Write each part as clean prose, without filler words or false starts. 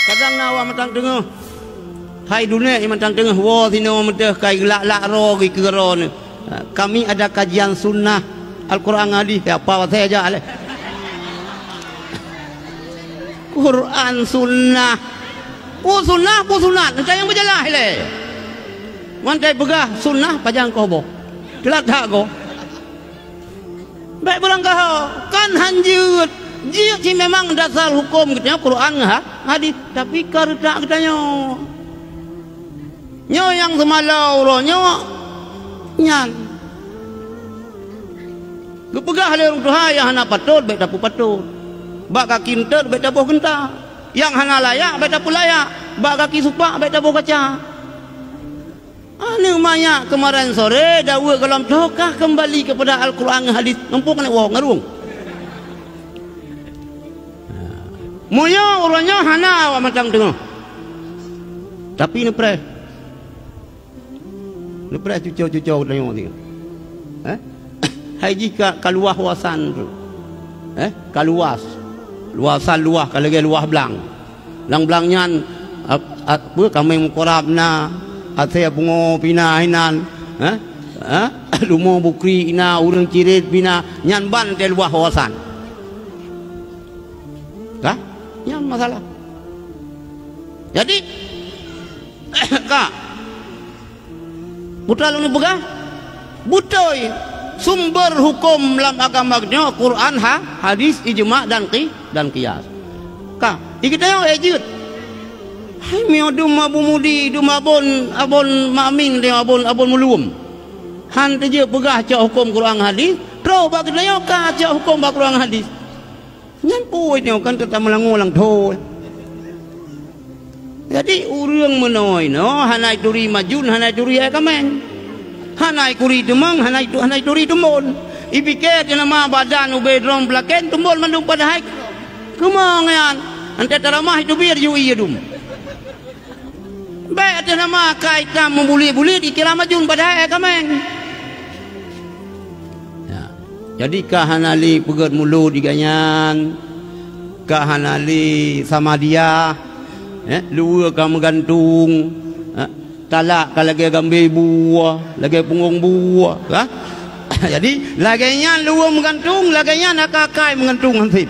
Kadang nawa matang tengah. Hai dunia yang matang tengah. Wah sini matang kai gelak-lak roh ke keron. Kami ada kajian sunnah Al-Quran hadis. Apa saya aja le. Quran sunnah. Oh sunnah, oh sunat. Nanti yang berjalan le. Mantai begah sunnah pajang kau boh. Telat tak kau. Baik berangkah kan hanjut. Dia sih memang dasar hukum katanya Quran hadis, tapi karena katanya nyo yang semalau rohnya nyan gepegah le orang tuha yang hana patut baik dapu patut bak kaki entet baik dapu genta yang hana layak baik dapu layak bak kaki supak baik dapu kaca ane maya kemarin sore dawa kalam tokah kembali kepada Al-Quran hadis nampak nak wah ngarung. Mulia orangnya hana awak macam tengah. Tapi ni pre cucau tengok tengok. Hai jika kaluah wasan tu. Kaluas. Luasan luah kalau lagi luah belang. Lang belangnya apa kami mengkorabna ataya bungo pina hinan. Lumo bukri ina urang cirit pina nyan ban te luah wasan. Kah? Yang masalah. Jadi kak buta lu begah butoi sumber hukum dalam agamanya Quran hadis ijma dan qiyas. Kak kita yang ejut hai miodum abu mudi dum abon mamin dengan abon mulum han teje begah cak hukum Quran hadis tro bagi dia ka cak hukum Quran hadis nyan pui ni kan tetap melangulang thoi. Jadi urang menoi no hanai turi majun hanai turi kamen. Hanai kuri demang hanai turi tumbon. Ibike nama badan ube drom blaken tumbon mandung pada hai. Kemangan ante taramah itu biar yu iya dum. Baik ada nama kaita membuli-buli dikira majun pada hai kamen. Jadi kahanali pegat mulut diganyan, kahanali sama dia, luar kamu gantung, talak kalau lagi gambil buah, lagi punggung buah, jadi laginya luar menggantung, laginya nak kakai menggantung hansip.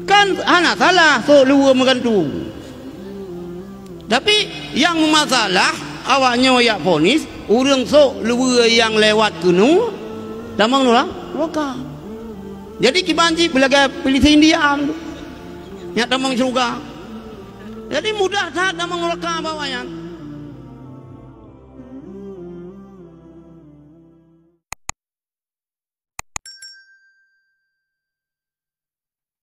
Kan anak salah so luar menggantung. Tapi yang masalah awaknya ya ponis, urang so luar yang lewat kuno. Damang nulah, roka. Jadi kibanci belaga pilih India, nyak damang surga. Jadi mudah tak damang roka bawanya.